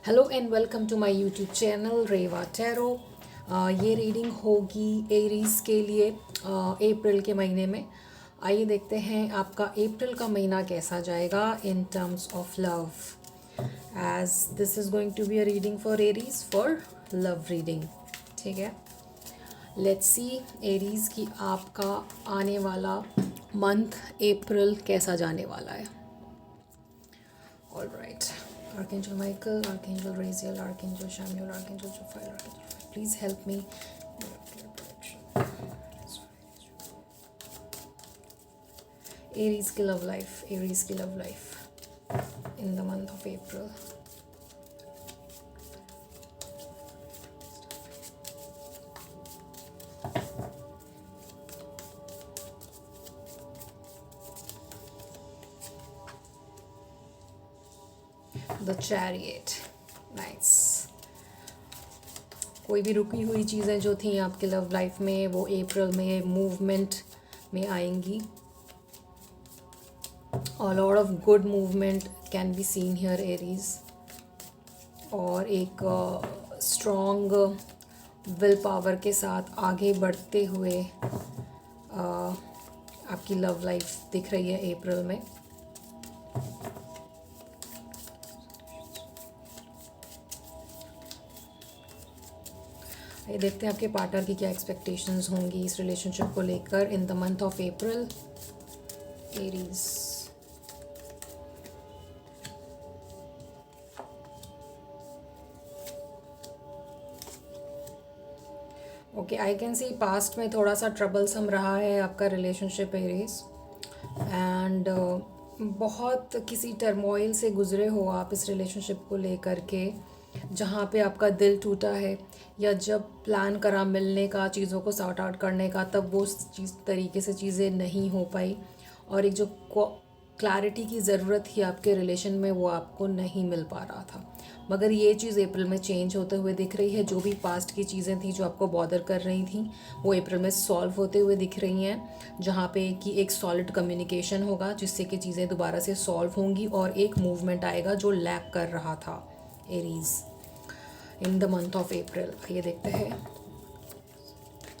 Hello and welcome to my YouTube channel Reva tarot. ये reading होगी Aries के लिए अप्रैल के महीने में। आइए देखते हैं आपका अप्रैल का महीना कैसा जाएगा in terms of love, as this is going to be a reading for Aries for love reading. ठीक है, लेट्स सी एरीज की आपका आने वाला मंथ अप्रैल कैसा जाने वाला है। All right. Archangel Michael, Archangel Raziel, Archangel Samuel, Archangel Jophiel, Archangel Raphael, please help me. Aries की love life, Aries की love life in the month of April. The Chariot, nice. कोई भी रुकी हुई चीज़ें जो थी आपके लव लाइफ में वो अप्रैल में मूवमेंट में आएंगी. A lot of good movement can be seen here Aries. और एक स्ट्रॉन्ग विल पावर के साथ आगे बढ़ते हुए आपकी लव लाइफ दिख रही है अप्रैल में. ये देखते हैं आपके पार्टनर की क्या एक्सपेक्टेशंस होंगी इस रिलेशनशिप को लेकर इन the month of April. Aries, okay, I can see past में थोड़ा सा ट्रबलसम रहा है आपका रिलेशनशिप एरीज, एंड बहुत किसी टर्मोइल से गुजरे हो आप इस रिलेशनशिप को लेकर के, जहाँ पे आपका दिल टूटा है, या जब प्लान करा मिलने का, चीज़ों को सॉर्ट आउट करने का, तब वो चीज़ तरीके से चीज़ें नहीं हो पाई, और एक जो क्लैरिटी की ज़रूरत थी आपके रिलेशन में वो आपको नहीं मिल पा रहा था. मगर ये चीज़ अप्रैल में चेंज होते हुए दिख रही है. जो भी पास्ट की चीज़ें थी जो आपको बॉदर कर रही थी वो अप्रैल में सॉल्व होते हुए दिख रही हैं, जहाँ पे कि एक सॉलिड कम्युनिकेशन होगा जिससे कि चीज़ें दोबारा से सॉल्व होंगी और एक मूवमेंट आएगा जो लैक कर रहा था Aries in the month of अप्रैल. ये देखते हैं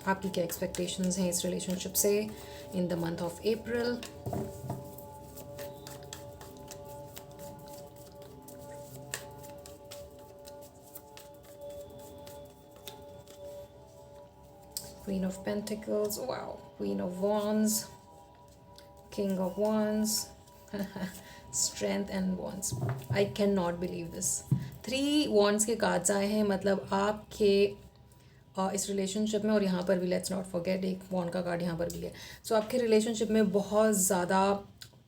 आपकी क्या एक्सपेक्टेशंस हैं इस रिलेशनशिप से इन the month of April. Queen of Pentacles, wow, Queen of Wands, King of Wands, Strength and Wands. I cannot believe this. 3 Wands के कार्ड्स आए हैं, मतलब आपके इस रिलेशनशिप में, और यहाँ पर भी लेट्स नॉट फॉरगेट एक वॉन्ड का कार्ड यहाँ पर भी है. सो आपके रिलेशनशिप में बहुत ज़्यादा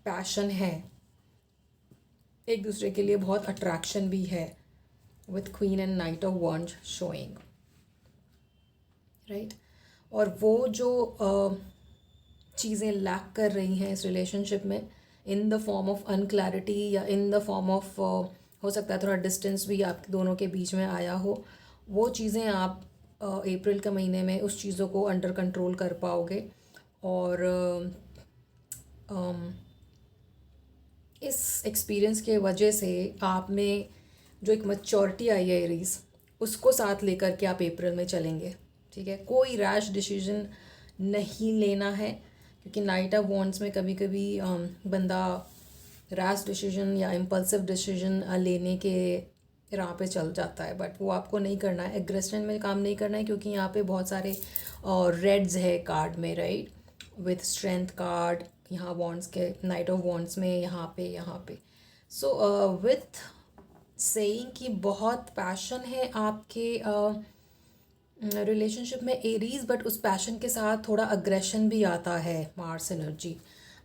पैशन है, एक दूसरे के लिए बहुत अट्रैक्शन भी है, with queen and knight of wand showing, right. और वो जो चीज़ें लैक कर रही हैं इस रिलेशनशिप में in the form of unclarity, या इन द फॉर्म ऑफ हो सकता है थोड़ा डिस्टेंस भी आप दोनों के बीच में आया हो, वो चीज़ें आप अप्रैल के महीने में उस चीज़ों को अंडर कंट्रोल कर पाओगे. और इस एक्सपीरियंस के वजह से आप में जो एक मैच्योरिटी आई है एरीज, उसको साथ लेकर के आप अप्रैल में चलेंगे. ठीक है, कोई रैश डिसीजन नहीं लेना है, क्योंकि नाइट ऑफ वॉन्ड्स में कभी कभी बंदा रैश डिसीजन या इम्पल्सिव डिसीजन लेने के राह पे चल जाता है, बट वो आपको नहीं करना है. एग्रेशन में काम नहीं करना है, क्योंकि यहाँ पे बहुत सारे रेड्स है कार्ड में, राइट, विथ स्ट्रेंथ कार्ड यहाँ वॉन्ड्स के नाइट ऑफ वॉन्ड्स में यहाँ पे. सो विथ सेइंग कि बहुत पैशन है आपके रिलेशनशिप में एरीज, बट उस पैशन के साथ थोड़ा अग्रेशन भी आता है. Mars energy,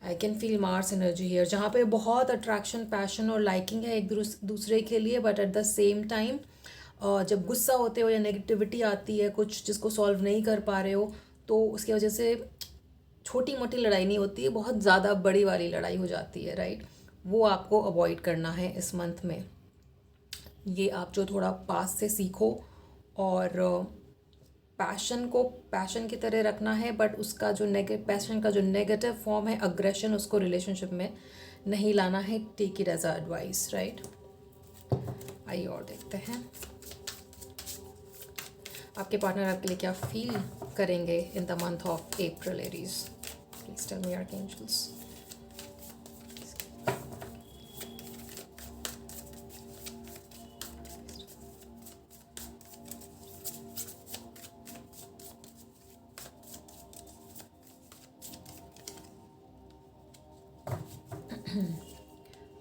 I can feel Mars energy here, जहाँ पे बहुत अट्रैक्शन, पैशन और लाइकिंग है एक दूसरे के लिए, but at the same time जब गुस्सा होते हो या नेगेटिविटी आती है कुछ जिसको सॉल्व नहीं कर पा रहे हो, तो उसकी वजह से छोटी मोटी लड़ाई नहीं होती है, बहुत ज़्यादा बड़ी वाली लड़ाई हो जाती है, राइट. वो आपको अवॉइड करना है इस मंथ में. ये आप जो थोड़ा पास से सीखो, और पैशन को पैशन की तरह रखना है, बट उसका जो पैशन का जो नेगेटिव फॉर्म है अग्रेशन, उसको रिलेशनशिप में नहीं लाना है. Take it as a advice, right. आइए और देखते हैं आपके पार्टनर आपके लिए क्या फील करेंगे in the month of April Aries. Please tell me archangels.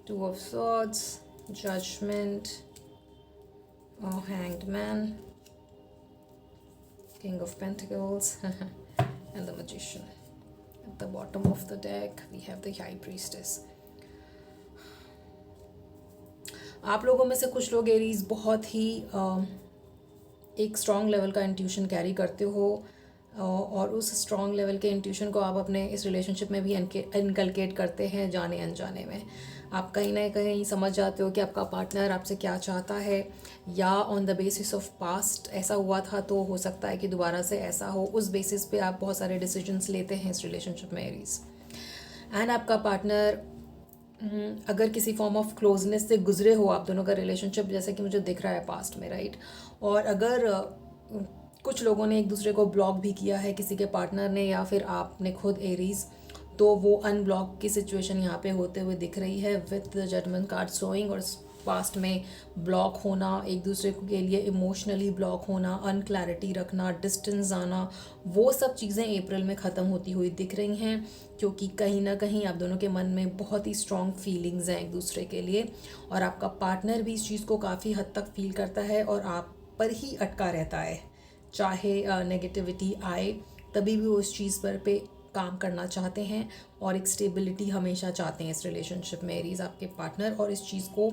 Two of Swords, Judgment, Hanged Man, King of Pentacles, and the Magician. At the bottom of the deck, we have the High Priestess. आप लोगों में से कुछ लोग Aries बहुत ही एक strong level का intuition carry करते हो और उस स्ट्रॉन्ग लेवल के इंट्यूशन को आप अपने इस रिलेशनशिप में भी इनकलकेट करते हैं जाने अनजाने में। आप कहीं ना कहीं समझ जाते हो कि आपका पार्टनर आपसे क्या चाहता है, या on the basis of past ऐसा हुआ था तो हो सकता है कि दोबारा से ऐसा हो। उस बेसिस पे आप बहुत सारे डिसीजंस लेते हैं इस रिलेशनशिप में एरीज। एंड आपका पार्टनर अगर किसी फॉर्म ऑफ क्लोजनेस से गुजरे हो आप दोनों का रिलेशनशिप, जैसे कि मुझे दिख रहा है पास्ट में, राइट। और अगर कुछ लोगों ने एक दूसरे को ब्लॉक भी किया है, किसी के पार्टनर ने या फिर आपने खुद एरीज, तो वो अनब्लॉक की सिचुएशन यहाँ पे होते हुए दिख रही है with the judgement card showing. और पास्ट में ब्लॉक होना, एक दूसरे के लिए इमोशनली ब्लॉक होना, अनक्लैरिटी रखना, डिस्टेंस आना, वो सब चीज़ें अप्रैल में ख़त्म होती हुई दिख रही हैं, क्योंकि कहीं ना कहीं आप दोनों के मन में बहुत ही स्ट्रॉन्ग फीलिंग्स हैं एक दूसरे के लिए। और आपका पार्टनर भी इस चीज़ को काफ़ी हद तक फील करता है और आप पर ही अटका रहता है। चाहे नेगेटिविटी आए तभी भी वो इस चीज़ पे काम करना चाहते हैं और एक स्टेबिलिटी हमेशा चाहते हैं इस रिलेशनशिप में एरीज आपके पार्टनर, और इस चीज़ को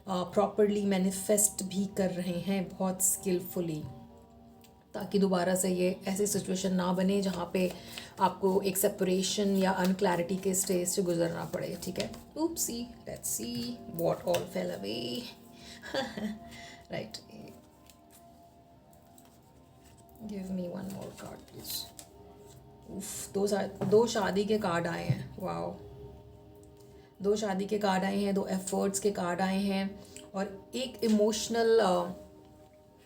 प्रॉपरली मैनिफेस्ट भी कर रहे हैं बहुत स्किलफुली, ताकि दोबारा से ये ऐसी सिचुएशन ना बने जहाँ पे आपको एक सेपरेशन या अनक्लैरिटी के स्टेज से गुजरना पड़े। ठीक है, oopsie, let's see what all fell away. Right, give me one more card please. उफ, दो शादी के कार्ड आए हैं। वाओ, दो शादी के कार्ड आए हैं, दो एफर्ट्स के कार्ड आए हैं, और एक इमोशनल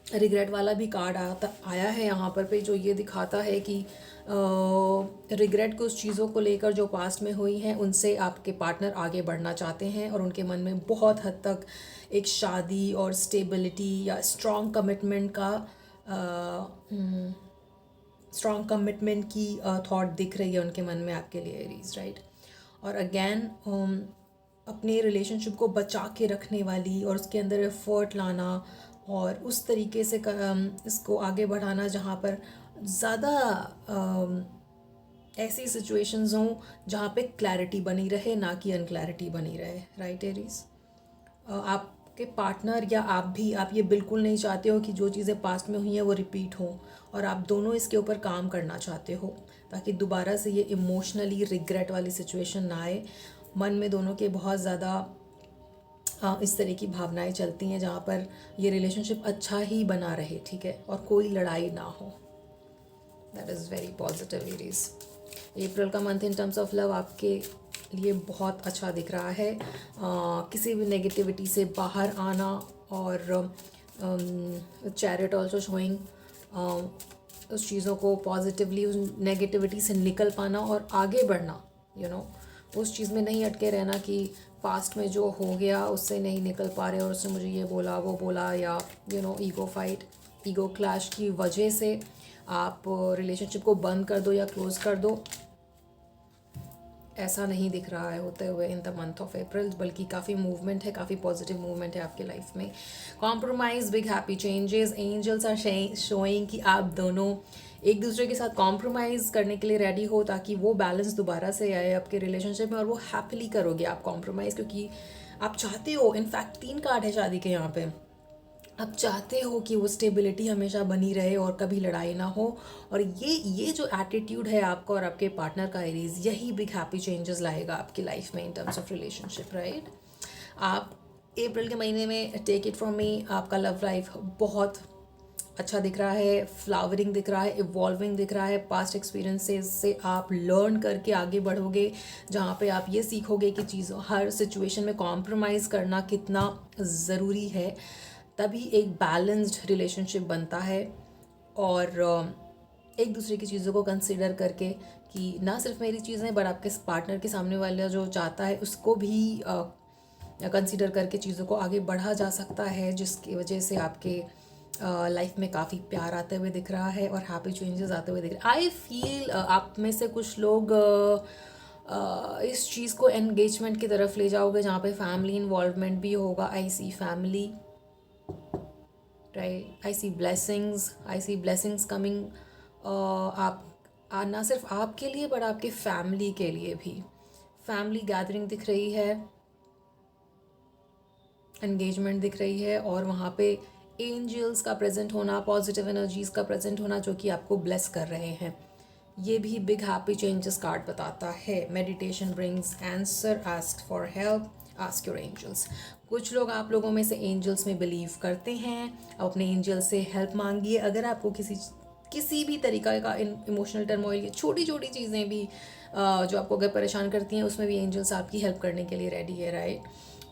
रिग्रेट वाला भी कार्ड आया है यहाँ पर जो ये दिखाता है कि रिग्रेट कुछ चीज़ों को लेकर जो पास्ट में हुई हैं उनसे आपके पार्टनर आगे बढ़ना चाहते हैं, और उनके मन में बहुत हद तक एक शादी और स्टेबिलिटी या स्ट्रॉन्ग कमिटमेंट की थॉट दिख रही है उनके मन में आपके लिए एरीज, राइट। और अगेन अपने रिलेशनशिप को बचा के रखने वाली और उसके अंदर एफर्ट लाना और उस तरीके से इसको आगे बढ़ाना जहाँ पर ज़्यादा ऐसी सिचुएशंस हों जहाँ पे क्लैरिटी बनी रहे, ना कि अनक्लैरिटी बनी रहे, राइट एरीज। आपके पार्टनर या आप ये बिल्कुल नहीं चाहते हो कि जो चीज़ें पास्ट में हुई हैं वो रिपीट हों, और आप दोनों इसके ऊपर काम करना चाहते हो ताकि दोबारा से ये इमोशनली रिग्रेट वाली सिचुएशन ना आए। मन में दोनों के बहुत ज़्यादा इस तरह की भावनाएं चलती हैं जहाँ पर ये रिलेशनशिप अच्छा ही बना रहे, ठीक है, और कोई लड़ाई ना हो। That is very positive Aries. अप्रैल का month in terms of love आपके लिए बहुत अच्छा दिख रहा है। किसी भी नेगेटिविटी से बाहर आना, और चैरिट ऑल्सो शोइंग उस चीज़ों को पॉजिटिवली, उस नेगेटिविटी से निकल पाना और आगे बढ़ना, यू नो, उस चीज़ में नहीं अटके रहना कि पास्ट में जो हो गया उससे नहीं निकल पा रहे और उसने मुझे ये बोला वो बोला, या you know ego fight, ego clash की वजह से आप रिलेशनशिप को बंद कर दो या क्लोज कर दो। ऐसा नहीं दिख रहा है होते हुए इन द मंथ ऑफ अप्रैल, बल्कि काफ़ी मूवमेंट है, काफ़ी पॉजिटिव मूवमेंट है आपके लाइफ में। Compromise, big happy changes, angels are showing कि आप दोनों एक दूसरे के साथ कॉम्प्रोमाइज़ करने के लिए रेडी हो ताकि वो बैलेंस दोबारा से आए आपके रिलेशनशिप में, और वो हैप्पीली करोगे आप कॉम्प्रोमाइज़, क्योंकि आप चाहते हो। इनफैक्ट 3 कार्ड है शादी के यहाँ पे। आप चाहते हो कि वो स्टेबिलिटी हमेशा बनी रहे और कभी लड़ाई ना हो, और ये जो एटीट्यूड है आपका और आपके पार्टनर का एरीज, यही बिग हैप्पी चेंजेस लाएगा आपकी लाइफ में इन टर्म्स ऑफ रिलेशनशिप, राइट। आप अप्रैल के महीने में, टेक इट फ्रॉम मी, आपका लव लाइफ बहुत अच्छा दिख रहा है, फ्लावरिंग दिख रहा है, इवॉल्विंग दिख रहा है। पास्ट एक्सपीरियंसेस से आप लर्न करके आगे बढ़ोगे, जहाँ पे आप ये सीखोगे कि चीज़ों हर सिचुएशन में कॉम्प्रोमाइज़ करना कितना ज़रूरी है। तभी एक बैलेंस्ड रिलेशनशिप बनता है। और एक दूसरे की चीज़ों को कंसिडर करके कि ना सिर्फ मेरी चीज़ें बट आपके पार्टनर के सामने वाला जो चाहता है उसको भी कंसिडर करके चीज़ों को आगे बढ़ा जा सकता है, जिसकी वजह से आपके लाइफ में काफ़ी प्यार आते हुए दिख रहा है और हैप्पी चेंजेस आते हुए दिख रहे हैं। आई फील आप में से कुछ लोग इस चीज़ को एंगेजमेंट की तरफ ले जाओगे जहाँ पे फैमिली इन्वॉल्वमेंट भी होगा। आई सी फैमिली, राइट, आई सी ब्लेसिंग्स कमिंग। आप ना सिर्फ आपके लिए बट आपके फैमिली के लिए भी फैमिली गैदरिंग दिख रही है, एंगेजमेंट दिख रही है, और वहाँ पे एंजल्स का प्रेजेंट होना, पॉजिटिव एनर्जीज़ का प्रेजेंट होना जो कि आपको ब्लेस कर रहे हैं। ये भी बिग हैप्पी चेंजेस कार्ड बताता है। Meditation brings answer, ask for help, ask your angels. कुछ लोग आप लोगों में से एंजल्स में बिलीव करते हैं, आप अपने एंजल्स से हेल्प मांगिए। अगर आपको किसी भी तरीका का इमोशनल टर्मोइल, छोटी छोटी चीज़ें भी जो आपको अगर परेशान करती हैं, उसमें भी एंजल्स आपकी हेल्प करने के लिए रेडी है, राइट।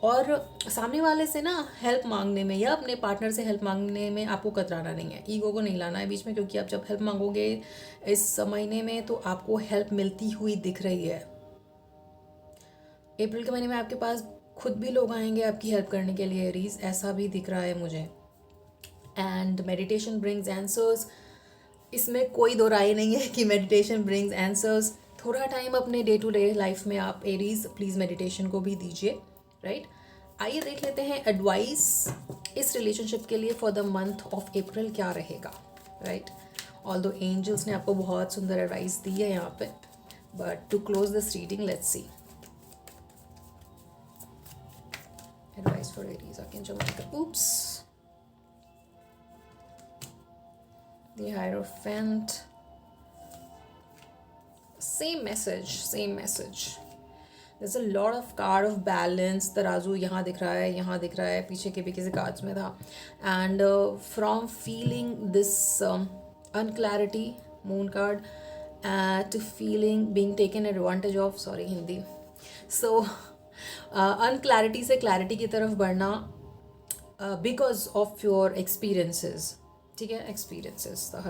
और सामने वाले से ना हेल्प मांगने में या अपने पार्टनर से हेल्प मांगने में आपको कतराना नहीं है, ईगो को नहीं लाना है बीच में, क्योंकि आप जब हेल्प मांगोगे इस महीने में तो आपको हेल्प मिलती हुई दिख रही है। अप्रैल के महीने में आपके पास खुद भी लोग आएंगे आपकी हेल्प करने के लिए, एरीज, ऐसा भी दिख रहा है मुझे। एंड मेडिटेशन ब्रिंग्स आंसर्स, इसमें कोई दो राय नहीं है कि मेडिटेशन ब्रिंग्स आंसर्स। थोड़ा टाइम अपने डे टू डे लाइफ में आप एरीज प्लीज़ मेडिटेशन को भी दीजिए, राइट। आइए देख लेते हैं एडवाइस इस रिलेशनशिप के लिए फॉर द मंथ ऑफ अप्रैल क्या रहेगा, राइट। ऑल्दो एंजल्स ने आपको बहुत सुंदर एडवाइस दी है यहाँ पे, but to close this reading let's see advice for Aries, archangel oops, the Hierophant, same message. There's a lot of card of balance. तराजू यहाँ दिख रहा है, यहाँ दिख रहा है, पीछे के भी किसी कार्ड्स में था। And from feeling this unclarity, moon card, to feeling being taken advantage of, sorry Hindi, so unclarity से clarity की तरफ बढ़ना because of your experiences, ठीक है, experiences. The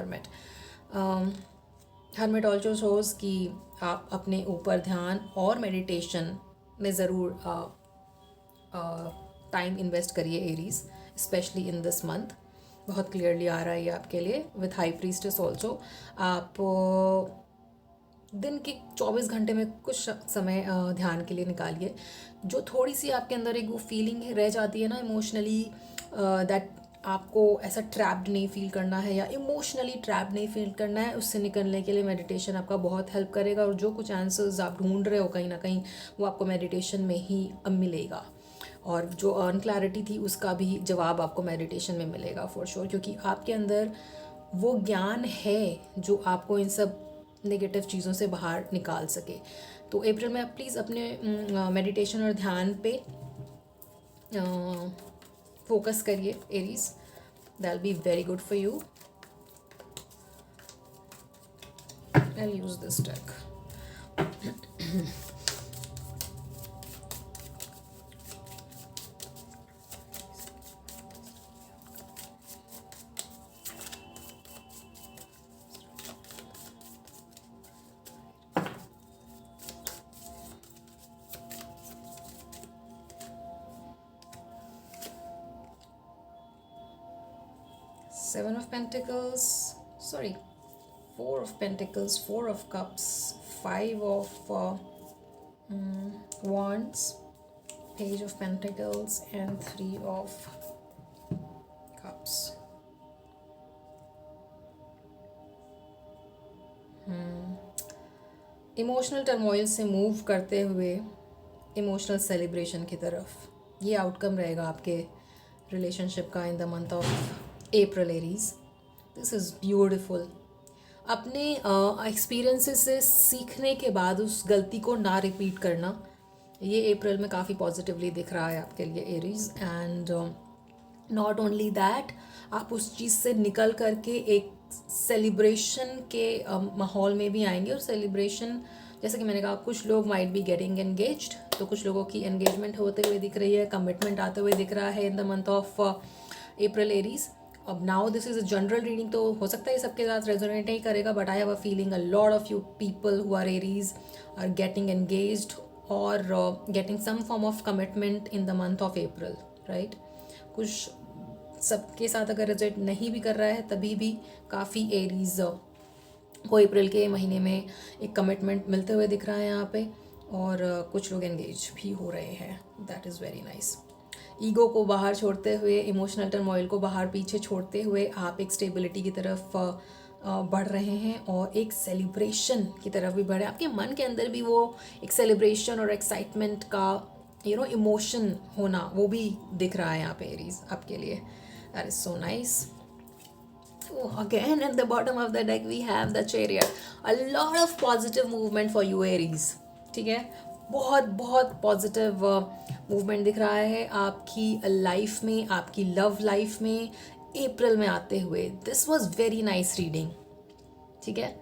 hermit also shows कि आप अपने ऊपर ध्यान और मेडिटेशन में ज़रूर टाइम इन्वेस्ट करिए Aries, specially in this month. बहुत क्लियरली आ रहा है ये आपके लिए। विथ हाई प्रीस्टेस ऑल्सो आप दिन के 24 घंटे में कुछ समय ध्यान के लिए निकालिए। जो थोड़ी सी आपके अंदर एक वो फीलिंग रह जाती है ना इमोशनली, दैट आपको ऐसा ट्रैप्ड नहीं फील करना है या इमोशनली ट्रैप्ड नहीं फील करना है, उससे निकलने के लिए मेडिटेशन आपका बहुत हेल्प करेगा। और जो कुछ आंसर्स आप ढूंढ रहे हो कहीं ना कहीं, वो आपको मेडिटेशन में ही मिलेगा। और जो अनक्लैरिटी थी उसका भी जवाब आपको मेडिटेशन में मिलेगा फॉर श्योर, क्योंकि आपके अंदर वो ज्ञान है जो आपको इन सब नेगेटिव चीज़ों से बाहर निकाल सके। तो अप्रैल में आप प्लीज़ अपने मेडिटेशन और ध्यान पे फोकस करिए Aries, that will be very good for you. I will use this deck. Seven of Pentacles, sorry, Four of Pentacles, Four of Cups, Five of Wands, Page of Pentacles, and Three of Cups. Emotional turmoil से move करते हुए emotional celebration की तरफ, ये outcome रहेगा आपके relationship का इन the month of April Aries. This is beautiful. अपने एक्सपीरियंसेस से सीखने के बाद उस गलती को ना रिपीट करना, ये अप्रैल में काफ़ी पॉजिटिवली दिख रहा है आपके लिए Aries. And not only that, आप उस चीज़ से निकल करके एक सेलिब्रेशन के माहौल में भी आएंगे। और सेलिब्रेशन, जैसे कि मैंने कहा, कुछ लोग माइट बी गेटिंग एंगेज्ड, तो कुछ लोगों की एंगेजमेंट होते हुए दिख रही है, कमिटमेंट आते हुए दिख रहा है in the month of April Aries. अब now this is a general reading, तो हो सकता है ये सबके साथ रेजोनेट नहीं करेगा, but I have a feeling a lot of you people who are Aries are getting engaged और getting some form of commitment in the month of April, right. कुछ सबके साथ अगर रिजल्ट नहीं भी कर रहा है तभी भी काफ़ी एरीज को अप्रैल के महीने में एक कमिटमेंट मिलते हुए दिख रहा है यहाँ पे, और कुछ लोग एंगेज भी हो रहे हैं। That is very nice. Ego को बाहर छोड़ते हुए, इमोशनल टर्मोइल को बाहर पीछे छोड़ते हुए आप एक स्टेबिलिटी की तरफ बढ़ रहे हैं और एक सेलिब्रेशन की तरफ भी बढ़े। आपके मन के अंदर भी वो एक सेलिब्रेशन और एक्साइटमेंट का इमोशन होना वो भी दिख रहा है यहाँ पे एरीज आपके लिए। That is so nice. Again at the bottom of the deck we have the Chariot. A lot of positive movement for you Aries. ठीक है, बहुत बहुत पॉजिटिव मूवमेंट दिख रहा है आपकी लाइफ में, आपकी लव लाइफ में अप्रैल में आते हुए। This was very nice reading. ठीक है,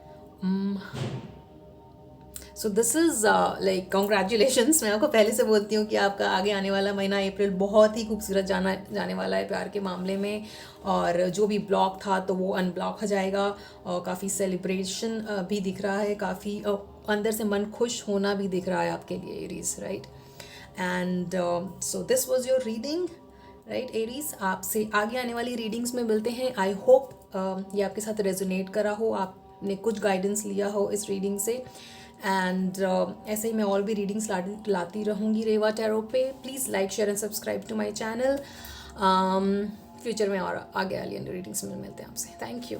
so this is like congratulations. मैं आपको पहले से बोलती हूँ कि आपका आगे आने वाला महीना अप्रैल बहुत ही खूबसूरत जाने वाला है प्यार के मामले में, और जो भी ब्लॉक था तो वो अनब्लॉक हो जाएगा, और काफ़ी सेलिब्रेशन भी दिख रहा है, काफ़ी अंदर से मन खुश होना भी दिख रहा है आपके लिए Aries, right. And so this was your reading, right Aries. आपसे आगे आने वाली रीडिंग्स में मिलते हैं। आई होप ये आपके साथ रेजोनेट करा हो, आपने कुछ गाइडेंस लिया हो इस रीडिंग से। एंड ऐसे ही मैं और भी रीडिंग्स लाती रहूँगी रेवा टैरो पे। Please like share and subscribe to my channel. Future में और आगे वाली रीडिंग्स में मिलते हैं आपसे। Thank you.